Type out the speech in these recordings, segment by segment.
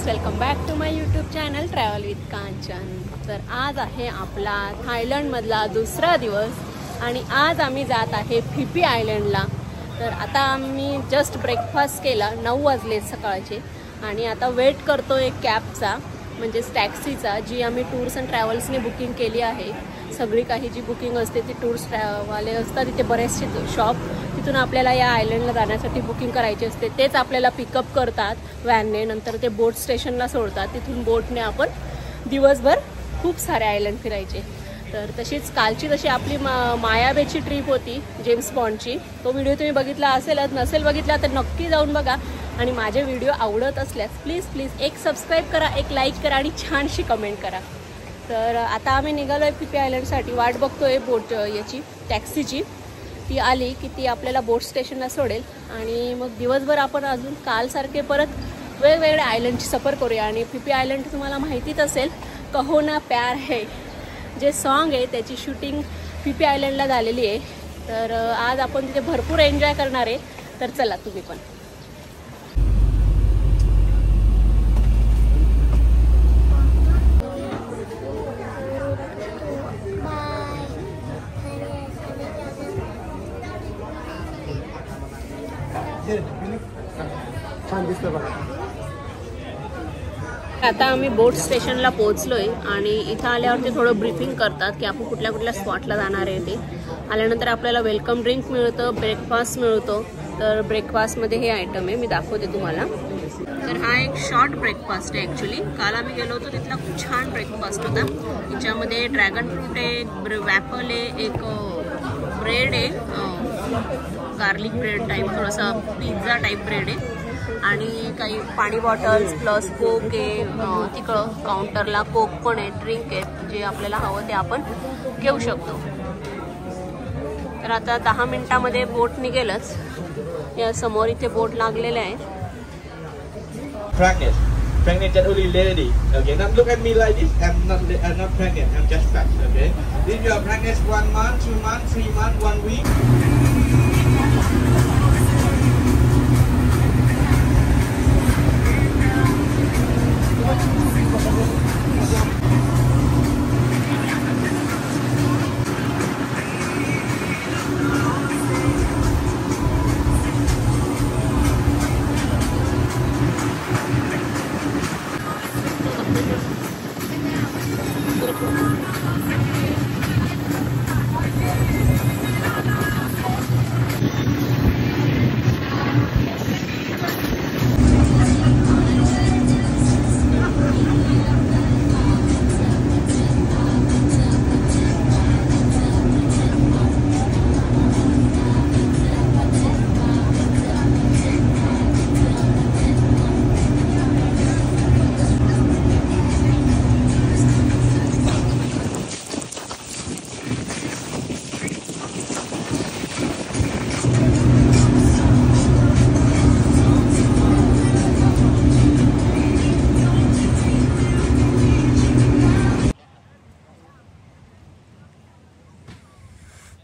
Welcome back to my YouTube channel travel with Kanchan. तर आज आहे आपला थायलंडमधला दुसरा दिवस आणि आज आम्ही जात आहे फी फी आयलंडला। तर आता आम्ही जस्ट ब्रेकफास्ट केला, 9 वाजले सकाळचे आणि आता वेट करतो एक कॅबचा म्हणजेच टॅक्सीचा, जी आम्ही टूर्स अँड ट्रॅव्हल्सने बुकिंग केली आहे। सगळी काही जी बुकिंग असते ती टूर्स वाले असतात, तिथे बरेचसे शॉप, तिथून आपल्याला या आयलंडला जाण्यासाठी बुकिंग करायची असते। तेच आपल्याला पिकअप करतात व्हॅनने, नंतर ते बोट स्टेशनला सोडतात, तिथून बोटने आपण दिवसभर खूप सारे आयलंड फिरायचे। तर तशीच कालची जशी आपली मायाबेची ट्रिप होती जेम्स बॉन्डची, तो व्हिडिओ तुम्ही बघितला असेलच, नसेल बघितला तर नक्की जाऊन बघा। आणि माझे व्हिडिओ आवडत असल्यास प्लीज एक सबस्क्राईब करा, एक लाईक करा आणि छानशी कमेंट करा। तर आता आम्ही निघालो आहे फी फी आयलंडसाठी, वाट बघतोय बोट याची टॅक्सीची। ती आली की ती आपल्याला बोट स्टेशनला सोडेल आणि मग दिवसभर आपण अजून कालसारखे परत वेगवेगळ्या आयलंडची सफर करूया। आणि फी फी आयलंड तुम्हाला माहितीच असेल, कहो ना प्यार है जे सॉन्ग आहे त्याची शूटिंग फी फी आयलंडला झालेली आहे। तर आज आपण तिथे भरपूर एन्जॉय करणार आहे, तर चला तुम्ही पण। आता आम्ही बोट स्टेशनला पोहोचलोय आणि इथं आल्यावरती थोडं ब्रीफिंग करतात की आपण कुठल्या कुठल्या स्पॉटला जाणार आहे। ते आल्यानंतर आपल्याला वेलकम ड्रिंक मिळतं, ब्रेकफास्ट मिळतो। तर ब्रेकफास्टमध्ये हे आयटम आहे, मी दाखवते तुम्हाला। तर हा एक शॉर्ट ब्रेकफास्ट आहे ॲक्च्युली। काल आम्ही गेलो होतो तिथला खूप छान ब्रेकफास्ट होता। याच्यामध्ये ड्रॅगन फ्रूट आहे, वॅफल आहे, एक ब्रेड आहे, गार्लिक ब्रेड टाईप, थोडासा पिझ्झा टाईप ब्रेड आहे आणि काही पाणी बॉटल्स प्लस कोक आहे। तिकडं काउंटरला कोक पण आहे, ड्रिंक आहे, जे आपल्याला हवं ते आपण घेऊ शकतो। तर आता 10 मिनिटामध्ये बोट निघेलच। या समोर इथे बोट लागलेले आहे। Pregnant and only lady. Okay, now look at me like this. I'm not pregnant. I'm just fat. Okay. If you are pregnant 1 month, 2 months, 3 months, 1 week.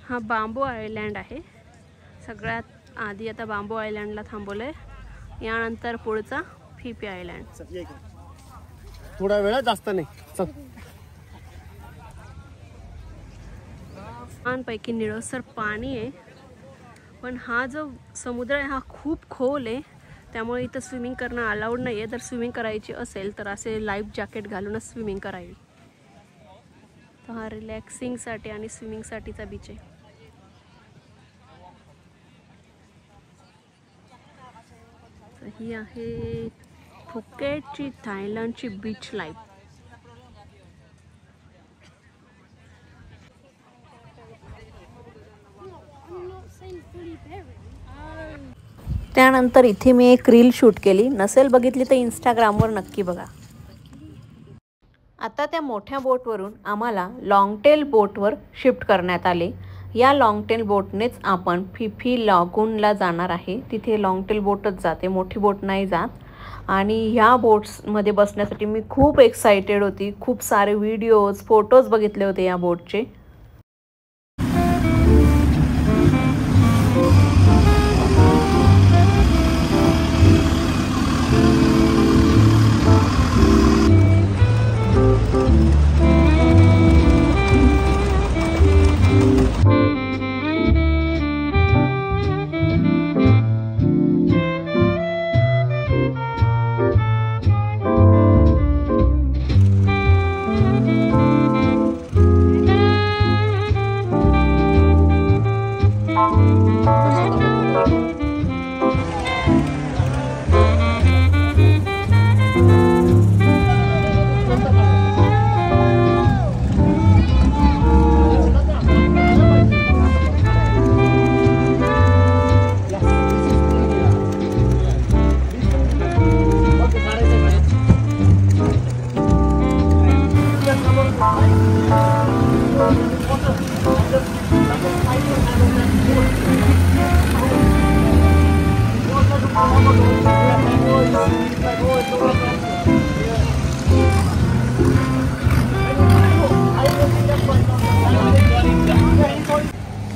हा बांबू आयलँड आहे। सगळ्यात आधी आता बांबू आयलँडला थांबवलंय, यानंतर पुढचा फी फी आयलँड। थोडा वेळ, जास्त नाही। छानपैकी निळसर पाणी आहे, पण हा जो समुद्र आहे हा खूप खोल आहे, त्यामुळे इथं स्विमिंग करणं अलाउड नाही आहे। जर स्विमिंग करायची असेल तर असे लाईफ जॅकेट घालूनच स्विमिंग करावी। तर हा रिलॅक्सिंगसाठी आणि स्विमिंगसाठीचा बीच आहे। ही आहे फुकेटची थायलंडची बीच लाईफ। त्यानंतर इथे मी एक रील शूट केली, नसेल बघितली तर इंस्टाग्रामवर नक्की बघा। आता त्या मोठ्या बोटवरून आम्हाला लॉंगटेल बोटवर शिफ्ट करण्यात आले। या लॉंगटेल बोटनेच आपण फी फी लागूनला जाणार आहे। तिथे लॉंगटेल बोटच जाते, मोठी बोट नाही जात। आणि ह्या बोट्समध्ये बसण्यासाठी मी खूप एक्साइटेड होती। खूप सारे व्हिडिओज, फोटोज बघितले होते या बोटचे।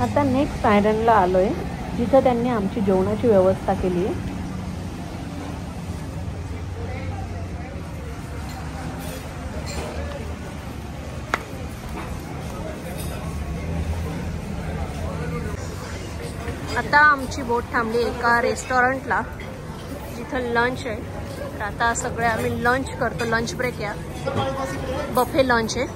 आता नेक्स्ट आयलंडला आलोय, जिथं त्यांनी आमची जेवणाची व्यवस्था केली आहे. आता आमची बोट थांबली एका रेस्टॉरंटला, जिथं लंच आहे. तर आता सगळे आम्ही लंच करतो. लंच ब्रेक या बफे लंच आहे.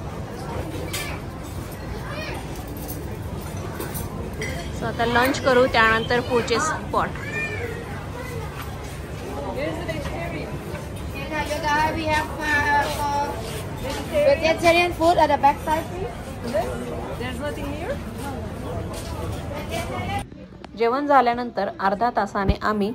सो आता लंच करू, त्यानंतर पुढचे spot. We have vegetarian food at the back side, please. There's nothing here. जेवण झाल्यानंतर अर्धा तासाने आम्ही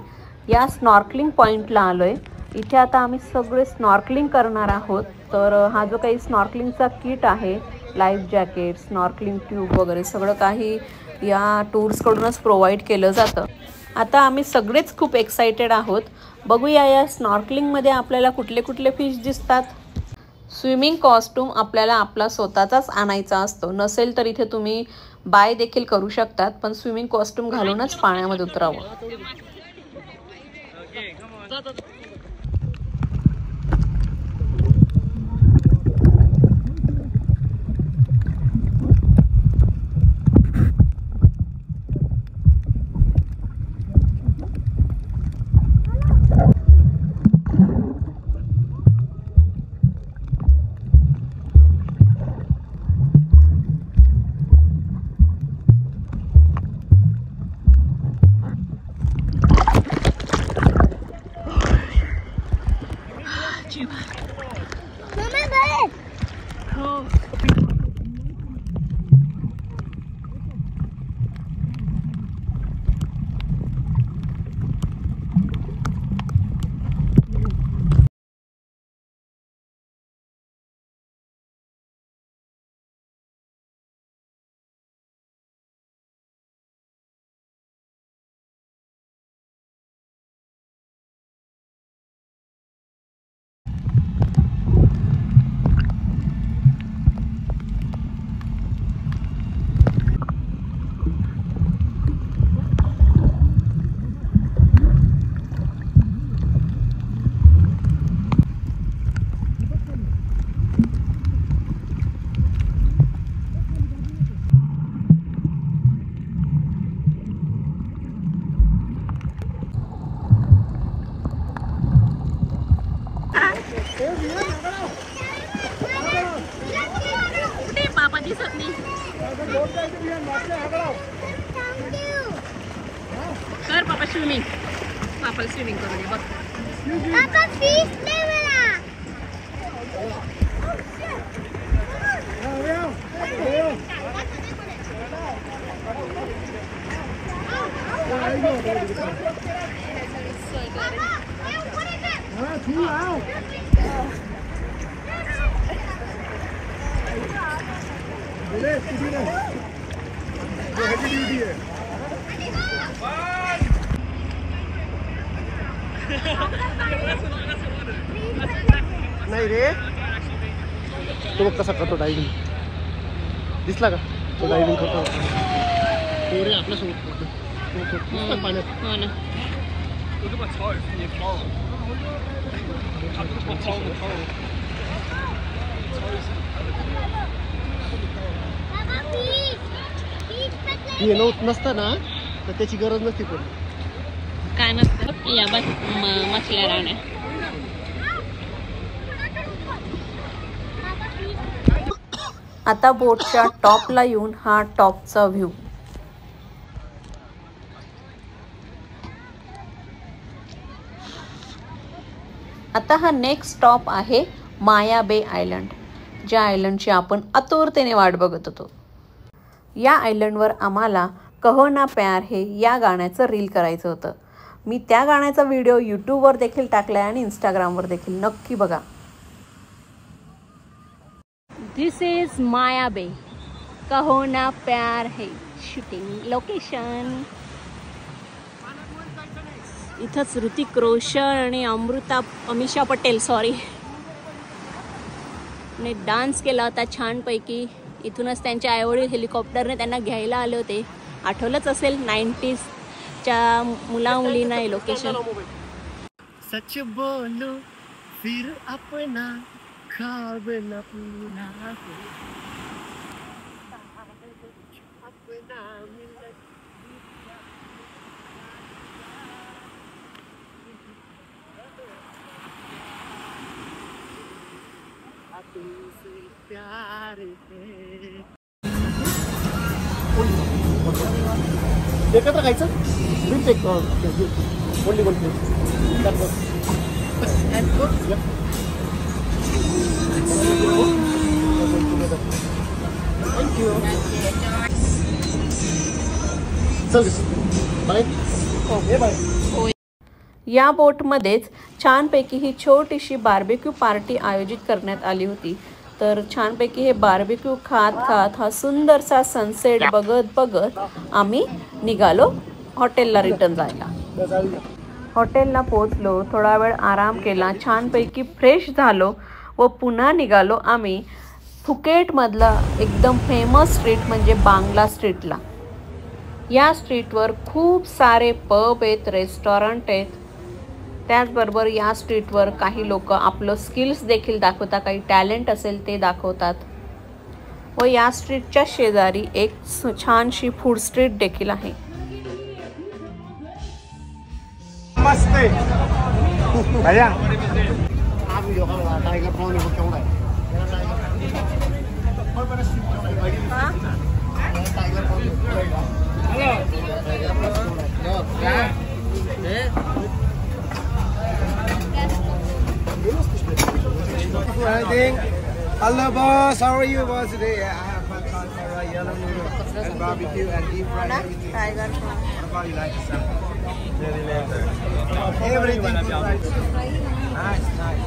या स्नॉर्कलिंग पॉइंटला आलोय. इथे आता आम्ही सगळे स्नॉर्कलिंग करणार आहोत. तर हा जो काही स्नॉर्कलिंगचा किट आहे, लाईफ जॅकेट, स्नॉर्कलिंग ट्यूब वगैरे सगळं काही या टूर्सकडूनच प्रोव्हाइड केलं जातं. आता आम्ही सगळेच खूप एक्सायटेड आहोत. बघूया या स्नॉर्कलिंगमध्ये आपल्याला कुठले कुठले फिश दिसतात. स्विमिंग कॉस्ट्यूम आपल्याला आपला स्वतःचाच आणायचा असतो. नसेल तर इथे तुम्ही बाय देखील करू शकतात, पण स्विमिंग कॉस्ट्यूम घालूनच पाण्यामध्ये उतरावं. कर पापा स्विमिंग. पापाला स्विमिंग करू दे. बघ पापा फिश ले मला. नाही रे, तो बघ कसा करतो डायव्हिंग. दिसला का तो डायव्हिंग करतो. तो रे आपल्यासोबत करतो पाण्यात. हो ना. हे नसतं ना तर त्याची गरज नसती पडली. काय नसतं या बस मछल्या राहण्या. आता बोटच्या टॉपला येऊन हा टॉपचा व्ह्यू. आता हा नेक्स्ट स्टॉप आहे माया बे आयलंड, ज्या आयलंडची आपण आतुरतेने वाट बघत होतो. या आयलंडवर आम्हाला कहो ना प्यार है या गाण्याचं रील करायचं होतं. मी त्या गाण्याचा व्हिडिओ यूट्यूबवर देखील टाकला आहे आणि इंस्टाग्रामवर देखील. नक्की बघा. दिस इज माया बे. कहो ना प्यार है शूटिंग लोकेशन. इथंच ऋतिक रोशन आणि अमिषा पटेल ने डान्स केला होता छानपैकी. इथूनच त्यांच्या आईवडील हेलिकॉप्टरने त्यांना घ्यायला आले होते. आठवलंच असेल 90sच्या मुला-मुलींना हे लोकेशन. सच बोलो फिर अपना ख्वाब न पूरा हो. प्यार एकत्र खायचं. Only one plate. थँक्यू. चल बाय. बाय. या बोटमध्येच छानपैकी ही छोटीशी बार्बेक्यू पार्टी आयोजित करण्यात आली होती. तर छानपैकी हे बार्बेक्यू खात हा सुंदरसा सनसेट बघत आम्ही निघालो हॉटेलला रिटर्न जायला. हॉटेलला पोहोचलो, थोडा वेळ आराम केला, छानपैकी फ्रेश झालो व पुन्हा निघालो आम्ही फुकेटमधला एकदम फेमस स्ट्रीट म्हणजे बांगला स्ट्रीटला. या स्ट्रीटवर खूप सारे पब आहेत, रेस्टॉरंट आहेत. त्याचबरोबर या स्ट्रीटवर काही लोक आपलं स्किल्स देखील दाखवतात, काही टॅलेंट असेल ते दाखवतात. व या स्ट्रीटच्या शेजारी एक छानशी फूड स्ट्रीट देखील आहे. मस्त आहे भैया. हा व्हिडिओ का टायगर प्रॉन आहे केवढा आहे. Tiger Hello boss, how are you boss today? I have my for yellow noodle and barbecue and deep fried everything. Tiger prawn. What about you like something? Very later. Everything fried. Nice, nice.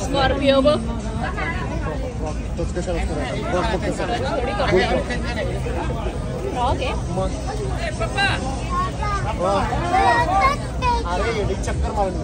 Scorpio बघ. चक्कर मारून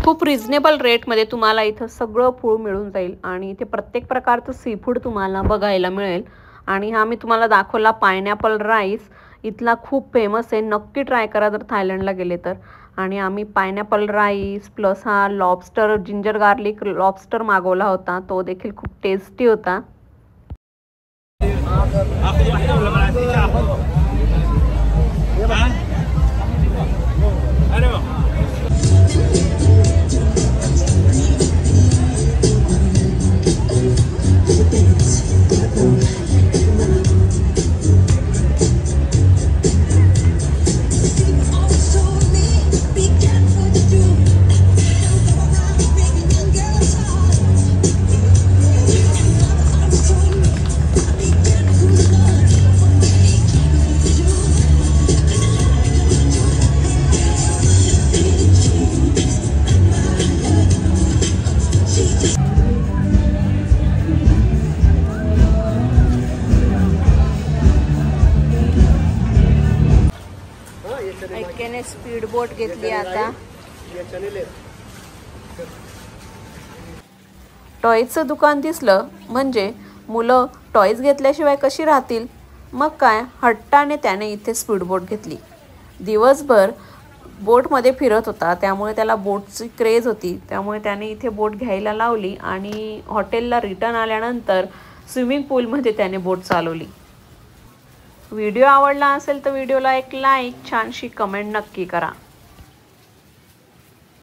खूप reasonable रेटमध्ये तुम्हाला इथं सगळं food मिळून जाईल आणि इथे प्रत्येक प्रकारचं सी फूड तुम्हाला बघायला मिळेल. आणि हा मी तुम्हाला दाखवला पायनॅपल राईस, इथला खूप फेमस आहे, नक्की ट्राय करा जर थायलंडला गेले तर. आणि आम्ही पायनॅपल राईस प्लस हा लॉबस्टर जिंजर गार्लिक लॉबस्टर मागवला होता, तो देखील खूप टेस्टी होता. ऐक्याने स्पीड बोट घेतली. आता टॉयजचं दुकान दिसलं म्हणजे मुलं टॉयज घेतल्याशिवाय कशी राहतील. मग काय हट्टाने त्याने इथे स्पीड बोट घेतली. दिवसभर बोटमध्ये फिरत होता, त्यामुळे त्याला बोटची क्रेज होती, त्यामुळे त्याने इथे बोट घ्यायला लावली आणि हॉटेलला रिटर्न आल्यानंतर स्विमिंग पूलमध्ये त्याने बोट चालवली. व्हिडिओ आवडला असेल तर व्हिडिओला एक लाईक, छानशी कमेंट नक्की करा.